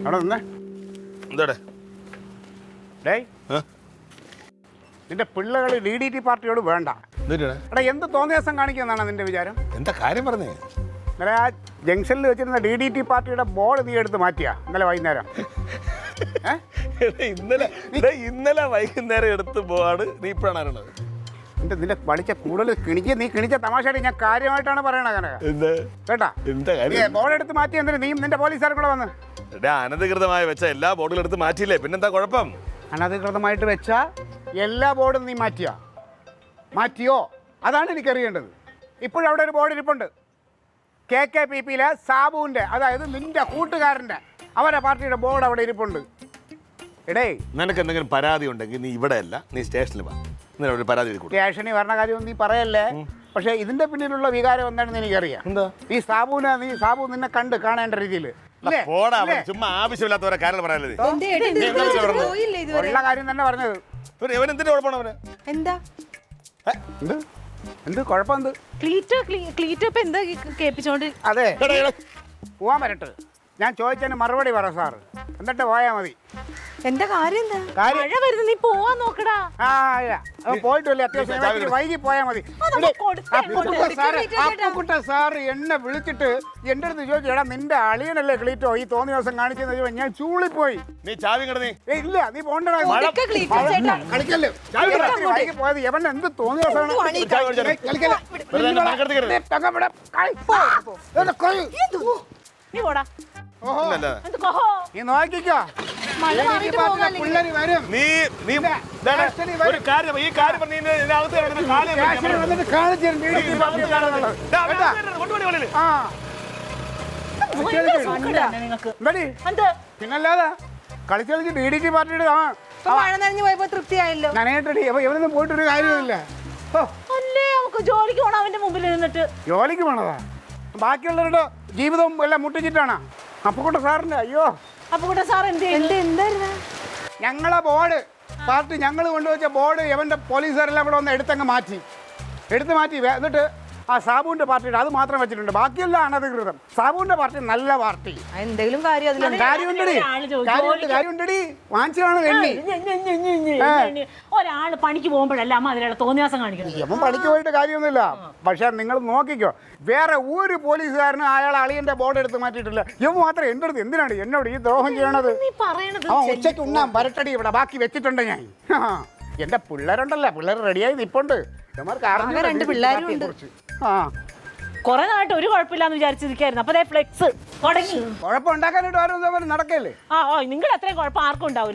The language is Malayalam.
അവിടെ നിന്നേ. എന്താടെ ഡേയ്, നിന്റെ പിള്ളകൾ DDT പാർട്ടിയോട് വേണ്ട. എടാ, എന്ത് തോന്നിയ ദിവസം കാണിക്കുന്നതാണ് നിന്റെ വിചാരം? എന്താ കാര്യം പറഞ്ഞേ? ഇന്നലെ ആ ജംഗ്ഷനിൽ വെച്ചിരുന്ന DDT പാർട്ടിയുടെ ബോർഡ് നീ എടുത്ത് മാറ്റിയാ ഇന്നലെ വൈകുന്നേരം? ഇന്നലെ വൈകുന്നേരം എടുത്ത് പോവാണ്. നീ ഇപ്പോഴാണ് അറിയണത്? നിന്റെ പഠിച്ച കൂടുതൽ നീ കിണിച്ച തമാശയായിട്ട് ഞാൻ കാര്യമായിട്ടാണ് പറയണത്. കേട്ടാ, ബോർഡ് എടുത്ത് മാറ്റി എന്തിനാ നീയും നിന്റെ പോലീസുകാരും കൂടെ വന്ന്? അനധികൃതമായി വെച്ച എല്ലാ ബോർഡുകളും എടുത്ത് മാറ്റിയില്ലേ, പിന്നെന്താ കുഴപ്പം? അനധികൃതമായിട്ട് വെച്ച എല്ലാ ബോർഡും നീ മാറ്റിയോ? അതാണ് എനിക്കറിയേണ്ടത്. ഇപ്പോഴും അവിടെ ഒരു ബോർഡ് ഇരിപ്പുണ്ട്. KKPP-യിലെ സാബുവിൻ്റെ, അതായത് നിന്റെ കൂട്ടുകാരൻ്റെ, അവരുടെ പാർട്ടിയുടെ ബോർഡ് അവിടെ ഇരിപ്പുണ്ട്. എടേ, നിനക്ക് എന്തെങ്കിലും പരാതി ഉണ്ടെങ്കിൽ നീ ഇവിടെ അല്ല, നീ സ്റ്റേഷനിൽ വാ. ഒരു പരാതി സ്റ്റേഷനിൽ പറഞ്ഞ കാര്യമൊന്നും നീ പറയല്ലേ. പക്ഷെ ഇതിന്റെ പിന്നിലുള്ള വികാരം എന്താണെന്ന് എനിക്കറിയാം. നീ സാബു നിന്നെ കാണേണ്ട രീതിയിൽ ചുമ്മാ ആവശ്യമില്ലാത്തവരെ കാര്യം പറയാനല്ലേ ഉള്ള കാര്യം തന്നെ പറഞ്ഞത്. എന്തിന്റെ കുഴപ്പമാണ് അവന്? എന്താ എന്ത് കുഴപ്പം? എന്ത് ക്ലീറ്റോ ഇപ്പൊ എന്താ കേൾപ്പിച്ചോണ്ട്? അതെ, പോവാൻ വരട്ടെ. ഞാൻ ചോദിച്ചതിന് മറുപടി പറ സാർ, എന്നിട്ട് പോയാ മതി. എന്താ കാര്യം? എന്താ നീ പോവാൻ നോക്കടാ. പോയിട്ടില്ല, അത്യാവശ്യം വൈകി പോയാ മതി. സാറ് എന്നെ വിളിച്ചിട്ട് എന്റെ അടുത്ത് ചോദിച്ചു, എടാ നിന്റെ അളിയനല്ലേ ക്ലീറ്റോ ഈ തോന്നിയ ദിവസം കാണിച്ചെന്ന് ചോദിച്ചു. ഞാൻ ചൂളിപ്പോയി. നീ ചാവി കിടന്നേ? ഇല്ല, നീ പോണ്ടേ കളിക്കല്ലേ. വൈകി പോയത് എവൻ എന്ത് തോന്നിയ ദിവസമാണ്. നീ നോക്കിക്കോ, പിള്ളേര് വരും. പിന്നല്ലാതെ കളിച്ച് DDT പാർട്ടിയുടെ മഴ നനഞ്ഞു പോയപ്പോ തൃപ്തിയായല്ലോ. നനയട്ടടി. അപ്പൊ ഇവനൊന്നും പോയിട്ടൊരു കാര്യമില്ല. ജോലിക്ക് പോണം അവന്റെ മുമ്പിൽ നിന്നിട്ട്. ജോലിക്ക് പോണതാ? ബാക്കിയുള്ളവരുടെ ജീവിതവും എല്ലാം മുട്ടിച്ചിട്ടാണ്. അപ്പുക്കുട്ട സാറിന്റെ. അയ്യോ, അപ്പുക്കുട്ട സാർ എന്തായിരുന്നു? ഞങ്ങളെ ബോർഡ് പാർട്ടി ഞങ്ങൾ കൊണ്ടുവച്ച ബോർഡ് എവന്റെ പോലീസുകാരെല്ലാം കൂടെ ഒന്ന് എടുത്ത് മാറ്റി. എന്നിട്ട് ആ സാബുവിന്റെ പാർട്ടിയുടെ അത് മാത്രം വെച്ചിട്ടുണ്ട്. ബാക്കിയെല്ലാം അനധികൃതം. സാബുവിന്റെ പാർട്ടി നല്ല പാർട്ടി. എന്തെങ്കിലും കാര്യമുണ്ടടി, വാങ്ങിച്ചാണ് വെള്ളി. ഒരാള് പണിക്ക് പോകുമ്പോഴല്ല അമ്മ അതിലുള്ള തോന്നിയാസം കാണിക്കുന്നത്. ഇവൻ പണിക്ക് പോയിട്ട് കാര്യമൊന്നുമില്ല. പക്ഷെ നിങ്ങൾ നോക്കിക്കോ, വേറെ ഒരു പോലീസുകാരനും അയാൾ അളിയന്റെ ബോർഡ് എടുത്ത് മാറ്റിയിട്ടില്ല. ഇവൻ മാത്രം എൻ്റെ അടുത്ത് എന്തിനാണ് എന്നോട് ഈ ദ്രോഹം ചെയ്യണത്? ഉച്ചയ്ക്ക് ഉണ്ണാൻ വരട്ടടി ഇവിടെ ബാക്കി വെച്ചിട്ടുണ്ട് ഞാൻ. എന്റെ പിള്ളേരുണ്ടല്ലോ, പിള്ളേർ റെഡിയായി നിപ്പുണ്ട്. രണ്ട് പിള്ളേരുണ്ട്. കൊറേ നാട്ട് ഒരു കുഴപ്പമില്ലാന്ന് വിചാരിച്ചിരിക്കായിരുന്നു. അപ്പൊ ഫ്ലെക്സ് തുടങ്ങി. കുഴപ്പം ഉണ്ടാക്കാനായിട്ട് ആരും നടക്കല്ലേ? നിങ്ങൾ അത്രയും കുഴപ്പം ആർക്കും ഉണ്ടാവില്ല.